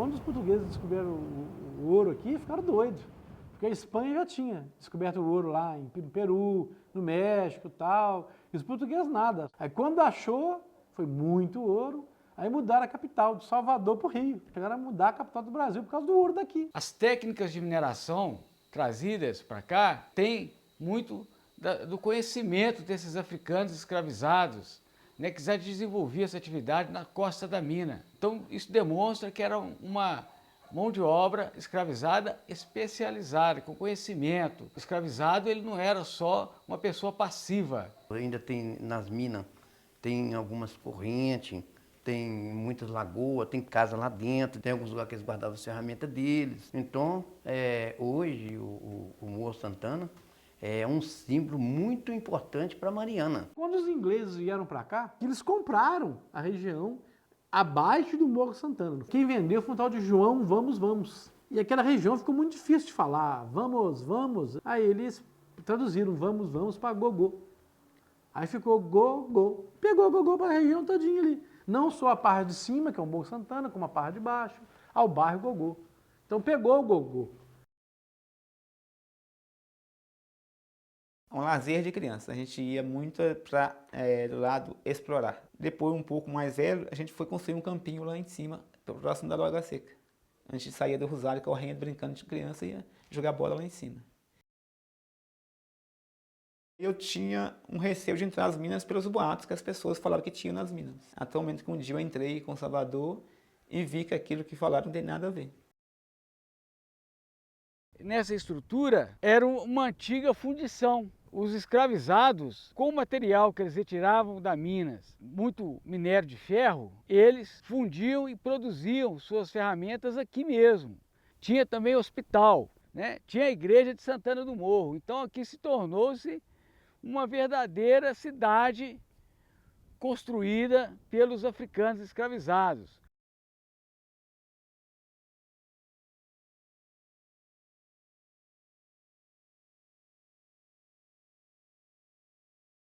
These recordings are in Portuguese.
Quando os portugueses descobriram o ouro aqui, ficaram doidos. Porque a Espanha já tinha descoberto o ouro lá no Peru, no México e tal. E os portugueses nada. Aí quando achou, foi muito ouro. Aí mudaram a capital, de Salvador para o Rio. Chegaram a mudar a capital do Brasil por causa do ouro daqui. As técnicas de mineração trazidas para cá têm muito do conhecimento desses africanos escravizados, né, que já desenvolviam essa atividade na costa da mina. Então isso demonstra que era uma mão de obra escravizada especializada, com conhecimento. O escravizado ele não era só uma pessoa passiva. Ainda tem nas minas, tem algumas correntes, tem muitas lagoas, tem casa lá dentro, tem alguns lugares que eles guardavam as ferramentas deles. Então, hoje, o Morro Santana é um símbolo muito importante para Mariana. Quando os ingleses vieram para cá, eles compraram a região abaixo do Morro Santana. Quem vendeu foi um tal de João Vamos Vamos. E aquela região ficou muito difícil de falar, vamos, vamos. Aí eles traduziram vamos, vamos para Gogô. Aí ficou Gogô. Pegou Gogô para a região todinha ali. Não só a parte de cima, que é o Morro Santana, como a parte de baixo, ao bairro Gogô. Então pegou o Gogô. Um lazer de criança, a gente ia muito para do lado explorar. Depois, um pouco mais velho, a gente foi construir um campinho lá em cima, próximo da Lagoa Seca. A gente saía do Rosário correndo, brincando de criança e ia jogar bola lá em cima. Eu tinha um receio de entrar nas minas pelos boatos que as pessoas falavam que tinham nas minas. Até o momento que um dia eu entrei com Salvador e vi que aquilo que falaram não tem nada a ver. Nessa estrutura era uma antiga fundição. Os escravizados, com o material que eles retiravam da minas, muito minério de ferro, eles fundiam e produziam suas ferramentas aqui mesmo. Tinha também hospital, né? Tinha a igreja de Santana do Morro. Então aqui se tornou-se uma verdadeira cidade construída pelos africanos escravizados.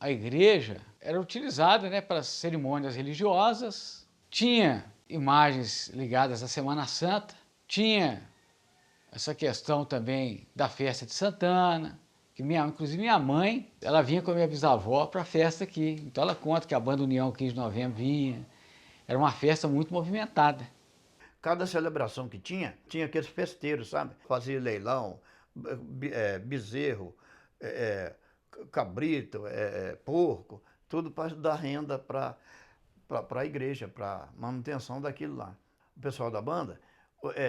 A igreja era utilizada, né, para cerimônias religiosas, tinha imagens ligadas à Semana Santa, tinha essa questão também da festa de Santana, que inclusive minha mãe, ela vinha com a minha bisavó para a festa aqui. Então ela conta que a banda União 15 de Novembro vinha, era uma festa muito movimentada. Cada celebração que tinha aqueles festeiros, sabe? Fazia leilão, bezerro, cabrito, porco, tudo para dar renda para a igreja, para manutenção daquilo lá. O pessoal da banda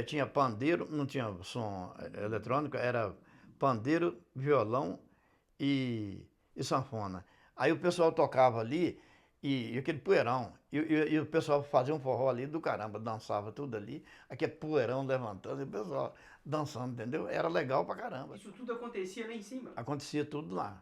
tinha pandeiro, não tinha som eletrônico, era pandeiro, violão e sanfona. Aí o pessoal tocava ali e aquele poeirão, e o pessoal fazia um forró ali do caramba, dançava tudo ali, aquele poeirão levantando e o pessoal dançando, entendeu? Era legal pra caramba. Isso tudo acontecia lá em cima? Acontecia tudo lá.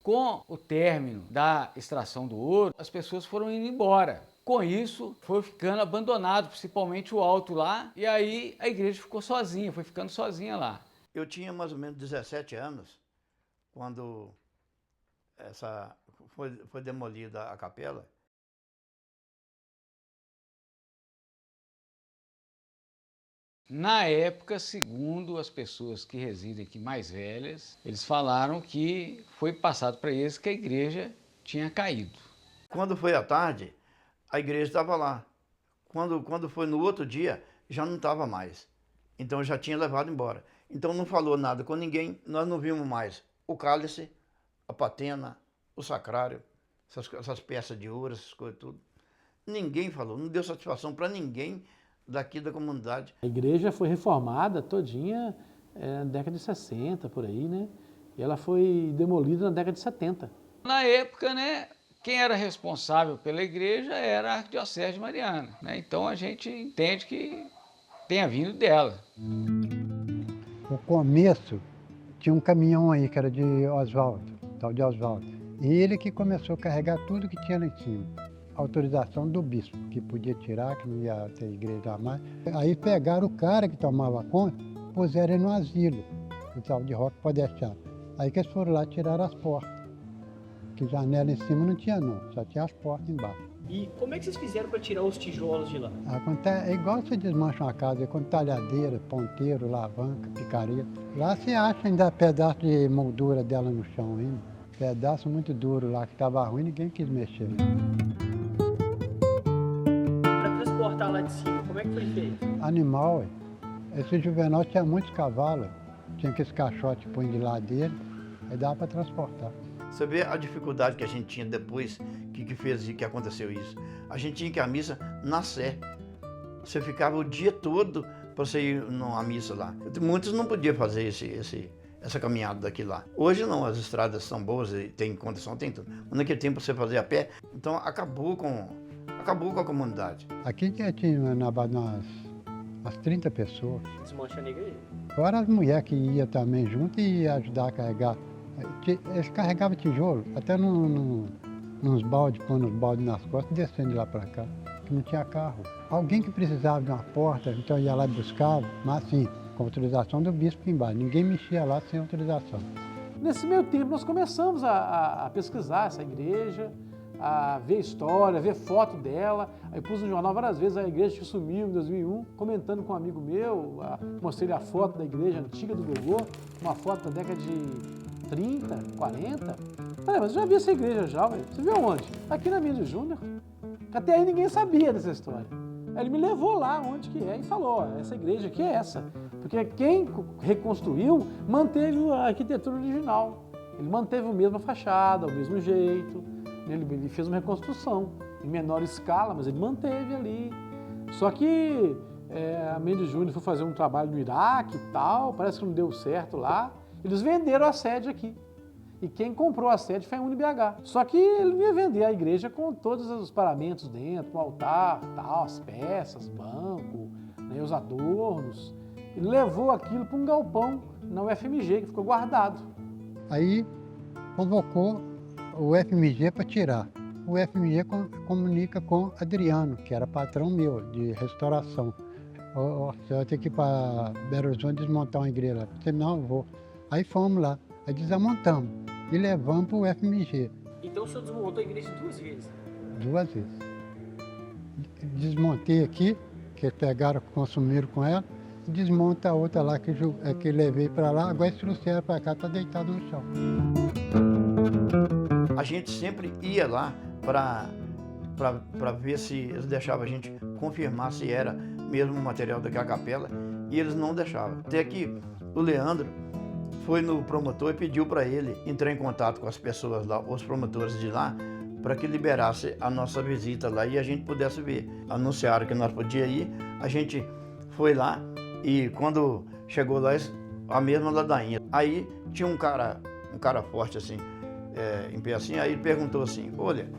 Com o término da extração do ouro, as pessoas foram indo embora. Com isso, foi ficando abandonado, principalmente o alto lá, e aí a igreja ficou sozinha, foi ficando sozinha lá. Eu tinha mais ou menos 17 anos, quando foi demolida a capela. Na época, segundo as pessoas que residem aqui mais velhas, eles falaram que foi passado para eles que a igreja tinha caído. Quando foi à tarde, a igreja estava lá. Quando foi no outro dia, já não estava mais. Então já tinha levado embora. Então não falou nada com ninguém, nós não vimos mais o cálice, a patena, o sacrário, essas peças de ouro, essas coisas tudo. Ninguém falou, não deu satisfação para ninguém daqui da comunidade. A igreja foi reformada todinha na década de 60, por aí, né? E ela foi demolida na década de 70. Na época, né, quem era responsável pela igreja era a Arquidiocese de Mariana, né? Então a gente entende que tenha vindo dela. No começo, tinha um caminhão aí que era de Oswaldo, tal de Oswaldo. E ele que começou a carregar tudo que tinha lá em cima. Autorização do bispo, que podia tirar, que não ia ter igreja mais. Aí pegaram o cara que tomava conta, puseram ele no asilo, o tal de Roque Podestado. Aí que eles foram lá tirar as portas. Que janela em cima não tinha não, só tinha as portas embaixo. E como é que vocês fizeram para tirar os tijolos de lá? É igual você desmancha uma casa, com talhadeira, ponteiro, alavanca, picareta. Lá você acha ainda pedaço de moldura dela no chão ainda. Pedaço muito duro lá, que estava ruim, ninguém quis mexer. Para transportar lá de cima, como é que foi feito? Animal, ué. Esse Juvenal tinha muitos cavalos, tinha aqueles caixotes que põe de lado dele, aí dava para transportar. Você vê a dificuldade que a gente tinha depois que fez que aconteceu isso. A gente tinha que ir à missa na Sé. Você ficava o dia todo para você ir à missa lá. Muitos não podiam fazer essa caminhada daqui lá. Hoje não, as estradas são boas, tem condição, tem tudo. Mas naquele tempo você fazia a pé, então acabou com a comunidade. Aqui já tinha na base umas 30 pessoas. Desmanchando a igreja? Fora as mulheres que iam também junto e ia ajudar a carregar. Eles carregavam tijolo, até nos baldes, pondo os baldes nas costas e descendo de lá para cá, que não tinha carro. Alguém que precisava de uma porta, então ia lá e buscava, mas assim, com autorização do bispo embaixo. Ninguém mexia lá sem autorização. Nesse meio tempo, nós começamos a pesquisar essa igreja, a ver história, ver foto dela. Aí pus no jornal várias vezes a igreja que sumiu em 2001, comentando com um amigo meu, mostrei a foto da igreja antiga do Gogô, uma foto da década de 30, 40. Falei, mas eu já vi essa igreja já, velho. Você viu onde? Aqui na Mendes Júnior. Até aí ninguém sabia dessa história. Aí ele me levou lá onde que é e falou, ó, essa igreja aqui é essa. Porque quem reconstruiu manteve a arquitetura original. Ele manteve a mesma fachada, o mesmo jeito. Ele fez uma reconstrução em menor escala, mas ele manteve ali. Só que a Mendes Júnior foi fazer um trabalho no Iraque e tal, parece que não deu certo lá. Eles venderam a sede aqui. E quem comprou a sede foi a UniBH. Só que ele não ia vender a igreja com todos os paramentos dentro, o altar, tal, as peças, banco, né, os adornos. Ele levou aquilo para um galpão na UFMG, que ficou guardado. Aí convocou o FMG para tirar. O FMG comunica com Adriano, que era patrão meu de restauração. Você vai ter que ir para Belo Horizonte desmontar uma igreja lá. Eu disse, não, eu vou. Aí fomos lá, aí desamontamos e levamos para o FMG. Então o senhor desmontou a igreja 2 vezes? 2 vezes. Desmontei aqui, que eles pegaram, consumiram com ela, e desmonta a outra lá que levei para lá, agora esse trouxeram para cá, está deitado no chão. A gente sempre ia lá para ver se eles deixavam a gente confirmar se era mesmo o material daquela capela, e eles não deixavam. Até que o Leandro foi no promotor e pediu para ele entrar em contato com as pessoas lá, os promotores de lá, para que liberasse a nossa visita lá e a gente pudesse ver. Anunciaram que nós podíamos ir, a gente foi lá e quando chegou lá, a mesma ladainha. Aí tinha um cara forte assim, em pé assim, aí ele perguntou assim, olha,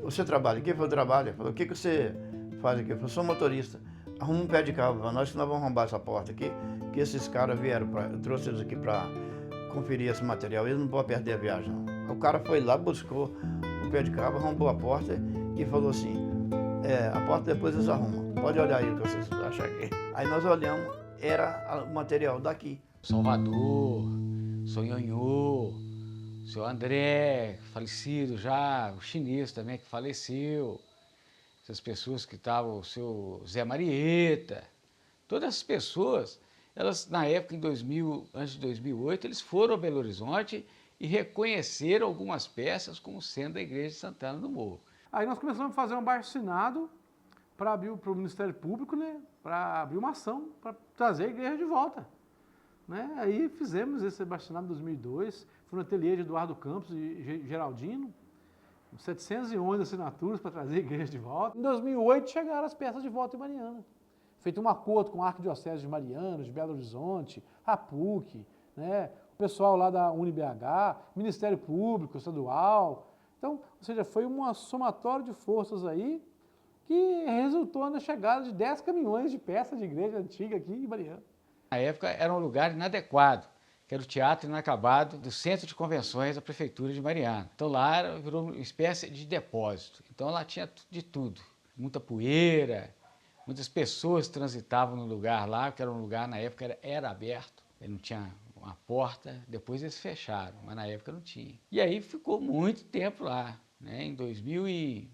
você trabalha aqui? Eu falei, trabalho. Ele falou, o que você faz aqui? Eu falei, sou motorista. Arruma um pé de carro para nós que nós vamos arrombar essa porta aqui, que esses caras vieram, eu trouxe eles aqui para conferir esse material, eles não podem perder a viagem não. O cara foi lá, buscou o pé de carro, arrombou a porta e falou assim, a porta depois eles arrumam, pode olhar aí o que vocês acham aqui. Aí nós olhamos, era o material daqui. Salvador, seu Nhonhô, seu André, falecido já, o chinês também que faleceu, essas pessoas que estavam, o seu Zé Marieta, todas essas pessoas, elas na época, antes de 2008, eles foram a Belo Horizonte e reconheceram algumas peças como sendo da Igreja de Santana do Morro. Aí nós começamos a fazer um abaixo-assinado para abrir para o Ministério Público, né, para abrir uma ação, para trazer a igreja de volta. Né? Aí fizemos esse abaixo-assinado em 2002, foi no ateliê de Eduardo Campos e Geraldino, 711 assinaturas para trazer a igreja de volta. Em 2008 chegaram as peças de volta em Mariana. Feito um acordo com a Arquidiocese de Mariana, de Belo Horizonte, a PUC, né? O pessoal lá da UniBH, Ministério Público Estadual. Então, ou seja, foi um somatório de forças aí que resultou na chegada de 10 caminhões de peças de igreja antiga aqui em Mariana. Na época era um lugar inadequado, que era o Teatro Inacabado do Centro de Convenções da Prefeitura de Mariana. Então lá virou uma espécie de depósito. Então lá tinha de tudo, muita poeira, muitas pessoas transitavam no lugar lá, que era um lugar na época era aberto, não tinha uma porta, depois eles fecharam, mas na época não tinha. E aí ficou muito tempo lá, né? Em 2000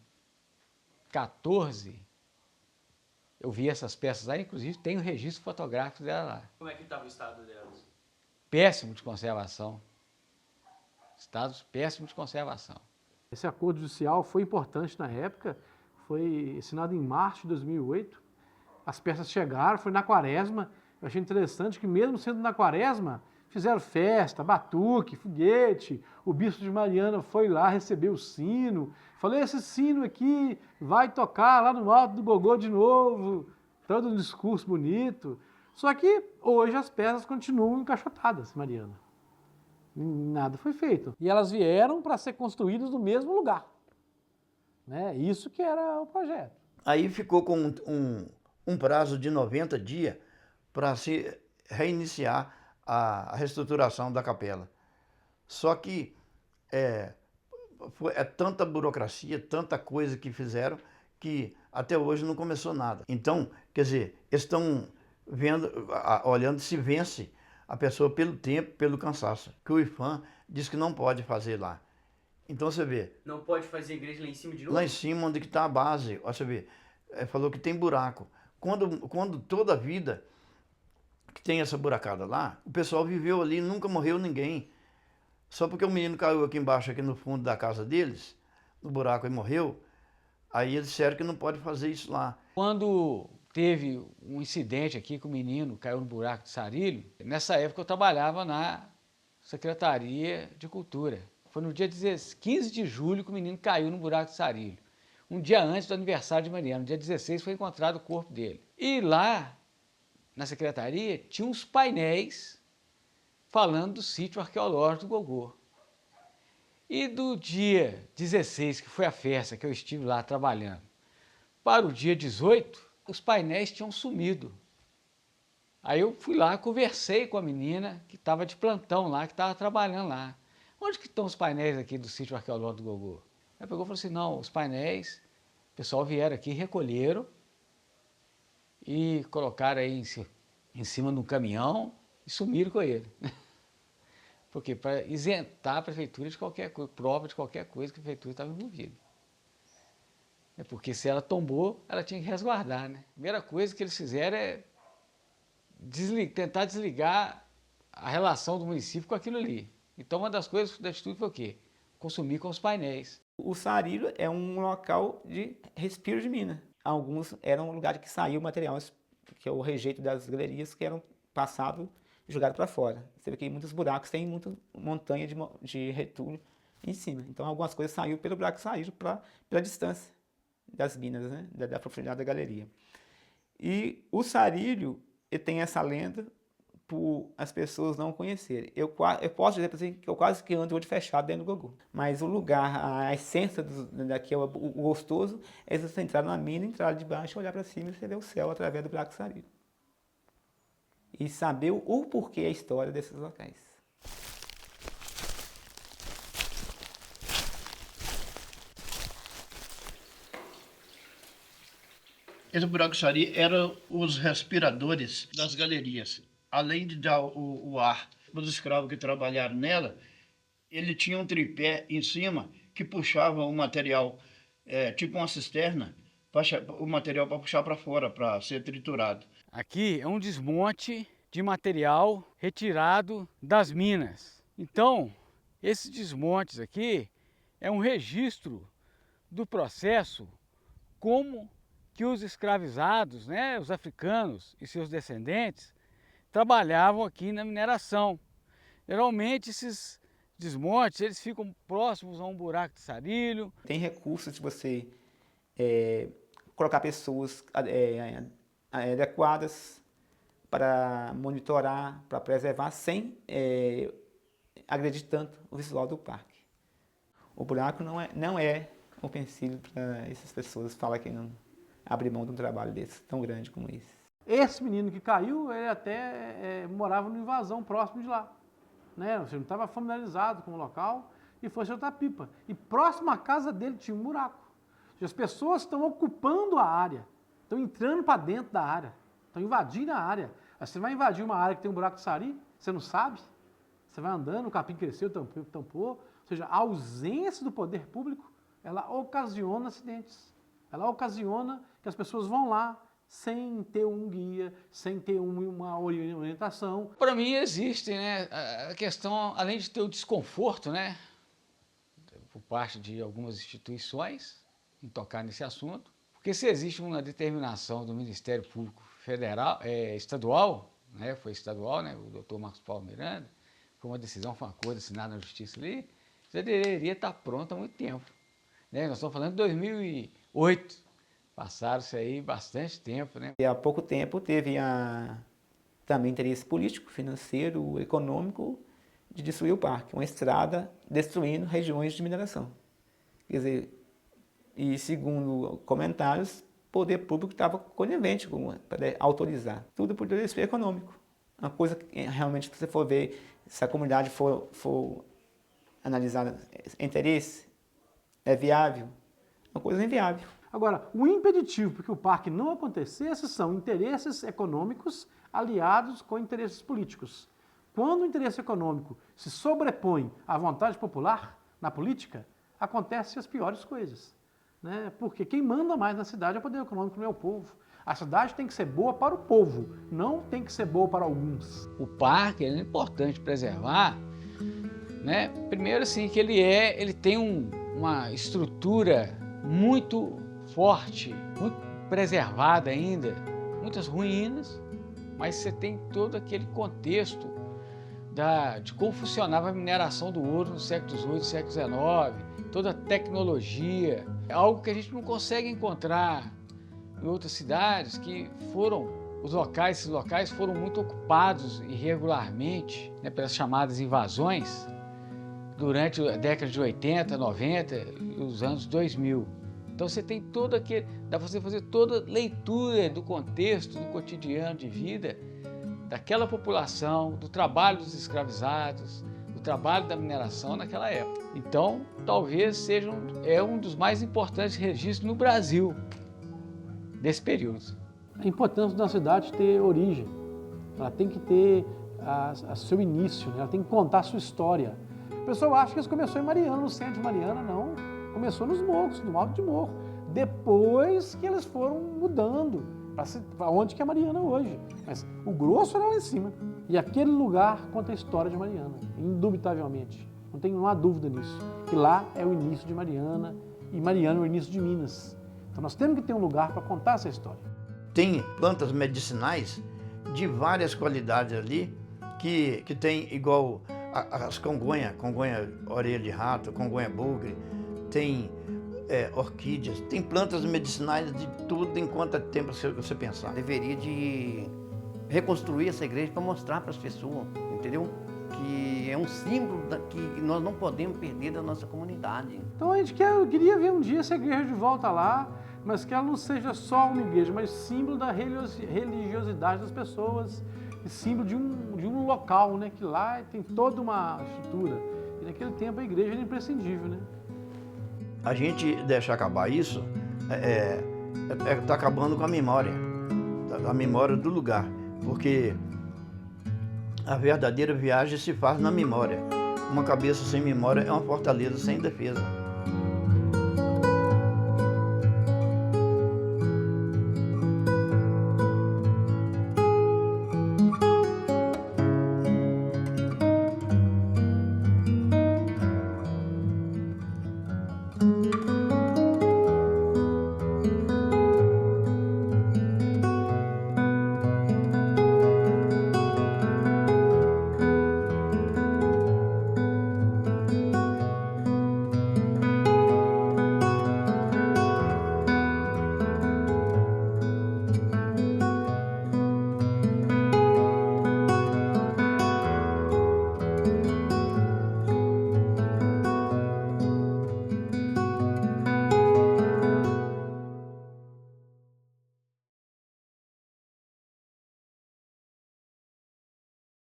14, eu vi essas peças lá, inclusive tem o registro fotográfico dela lá. Como é que estava o estado delas? Péssimo de conservação. Estados péssimos de conservação. Esse acordo judicial foi importante na época, foi assinado em março de 2008. As peças chegaram, foi na quaresma. Eu achei interessante que mesmo sendo na quaresma, fizeram festa, batuque, foguete. O bispo de Mariana foi lá receber o sino. Falei, esse sino aqui vai tocar lá no alto do Gogô de novo. Todo um discurso bonito. Só que hoje as peças continuam encaixotadas, Mariana. Nada foi feito. E elas vieram para ser construídas no mesmo lugar. Né? Isso que era o projeto. Aí ficou com um prazo de 90 dias para se reiniciar a reestruturação da capela. Só que é tanta burocracia, tanta coisa que fizeram, que até hoje não começou nada. Então, quer dizer, eles estão vendo, olhando se vence a pessoa pelo tempo, pelo cansaço, que o IPHAN diz que não pode fazer lá. Então você vê. Não pode fazer igreja lá em cima de novo? Lá em cima, onde está a base, ó, você vê, falou que tem buraco. Quando toda a vida que tem essa buracada lá, o pessoal viveu ali, nunca morreu ninguém. Só porque o menino caiu aqui embaixo, aqui no fundo da casa deles, no buraco e morreu, aí eles disseram que não pode fazer isso lá. Quando teve um incidente aqui que o menino caiu no buraco de sarilho, nessa época eu trabalhava na Secretaria de Cultura. Foi no dia 15 de julho que o menino caiu no buraco de sarilho. Um dia antes do aniversário de Mariana, no dia 16 foi encontrado o corpo dele. E lá, na secretaria, tinha uns painéis falando do sítio arqueológico do Gogô. E do dia 16, que foi a festa que eu estive lá trabalhando, para o dia 18, os painéis tinham sumido. Aí eu fui lá, conversei com a menina que estava de plantão lá, que estava trabalhando lá. Onde que estão os painéis aqui do sítio arqueológico do Gogô? Ela pegou e falou assim, não, os painéis, o pessoal vieram aqui, recolheram e colocaram aí em cima de um caminhão e sumiram com ele. Porque para isentar a prefeitura de qualquer coisa, prova de qualquer coisa que a prefeitura estava envolvida. É porque se ela tombou, ela tinha que resguardar, né? A primeira coisa que eles fizeram é tentar desligar a relação do município com aquilo ali. Então uma das coisas da atitude foi o quê? Consumir com os painéis. O sarilho é um local de respiro de mina. Alguns eram um lugar que saiu materiais, que é o rejeito das galerias que eram passados e jogados para fora. Você vê que em muitos buracos tem muita montanha de retulho em cima. Então algumas coisas saíram pelo buraco, saíram pela distância das minas, né? da profundidade da galeria. E o sarilho ele tem essa lenda por as pessoas não conhecerem. Eu posso dizer para você que eu quase que ando de olho fechado dentro do Gogô. Mas o lugar, a essência daqui, o gostoso, é você entrar na mina, entrar de baixo, olhar para cima e você ver o céu através do buraco sarilho. E saber o porquê, a história desses locais. Esse buraco sari eram os respiradores das galerias. Além de dar o ar para os escravos que trabalharam nela, ele tinha um tripé em cima que puxava o material, tipo uma cisterna, o material para puxar para fora, para ser triturado. Aqui é um desmonte de material retirado das minas. Então, esses desmontes aqui é um registro do processo como que os escravizados, né, os africanos e seus descendentes, trabalhavam aqui na mineração. Geralmente esses desmontes eles ficam próximos a um buraco de sarilho. Tem recursos de você colocar pessoas adequadas para monitorar, para preservar, sem agredir tanto o visual do parque. O buraco não é um empecilho para essas pessoas falar que não abre mão de um trabalho desse tão grande como esse. Esse menino que caiu, ele até morava no Invasão, próximo de lá. Né? Você não estava familiarizado com o local e foi soltar pipa. E próximo à casa dele tinha um buraco. As pessoas estão ocupando a área, estão entrando para dentro da área, estão invadindo a área. Aí você vai invadir uma área que tem um buraco de sari, você não sabe, você vai andando, o capim cresceu, tampou. Ou seja, a ausência do poder público, ela ocasiona acidentes. Ela ocasiona que as pessoas vão lá sem ter um guia, sem ter uma orientação. Para mim existe, né, a questão, além de ter o desconforto, né, por parte de algumas instituições em tocar nesse assunto, porque se existe uma determinação do Ministério Público Federal, estadual, né, foi estadual, né, o doutor Marcos Paulo Miranda, foi uma decisão, foi um acordo assinado na Justiça ali, já deveria estar pronto há muito tempo. Né? Nós estamos falando de 2008. Passaram-se aí bastante tempo, né? E há pouco tempo teve também interesse político, financeiro, econômico de destruir o parque. Uma estrada destruindo regiões de mineração. Quer dizer, e segundo comentários, o poder público estava conivente para autorizar. Tudo por desvio econômico. Uma coisa que realmente, se você for ver, se a comunidade for analisar interesse, é viável? Uma coisa inviável. Agora, o impeditivo para que o parque não acontecesse são interesses econômicos aliados com interesses políticos. Quando o interesse econômico se sobrepõe à vontade popular na política, acontecem as piores coisas. Né? Porque quem manda mais na cidade é o poder econômico, não é o povo. A cidade tem que ser boa para o povo, não tem que ser boa para alguns. O parque é importante preservar, né? Primeiro assim, que ele tem uma estrutura muito forte, muito preservada ainda, muitas ruínas, mas você tem todo aquele contexto de como funcionava a mineração do ouro no século XVIII, século XIX, toda a tecnologia, é algo que a gente não consegue encontrar em outras cidades, que esses locais foram muito ocupados irregularmente, né, pelas chamadas invasões durante a década de 80, 90 e os anos 2000. Então você tem dá para você fazer toda leitura do contexto, do cotidiano de vida daquela população, do trabalho dos escravizados, do trabalho da mineração naquela época. Então, talvez é um dos mais importantes registros no Brasil desse período. A importância da cidade ter origem, ela tem que ter seu início, né? Ela tem que contar a sua história. O pessoal acha que isso começou em Mariana, no centro de Mariana, não. Começou nos morros, no Alto de Morro. Depois que eles foram mudando para onde que é Mariana hoje. Mas o grosso era lá em cima. E aquele lugar conta a história de Mariana, indubitavelmente. Não há dúvida nisso. Que lá é o início de Mariana e Mariana é o início de Minas. Então nós temos que ter um lugar para contar essa história. Tem plantas medicinais de várias qualidades ali, que tem igual as congonha orelha de rato, congonha bugre, tem orquídeas, tem plantas medicinais de tudo enquanto é tempo você pensar. Deveria de reconstruir essa igreja para mostrar para as pessoas, entendeu? Que é um símbolo que nós não podemos perder da nossa comunidade. Então a gente queria ver um dia essa igreja de volta lá, mas que ela não seja só uma igreja, mas símbolo da religiosidade das pessoas, e símbolo de um local, né? Que lá tem toda uma estrutura. E naquele tempo a igreja era imprescindível, né? A gente deixar acabar isso, está acabando com a memória do lugar, porque a verdadeira viagem se faz na memória. Uma cabeça sem memória é uma fortaleza sem defesa.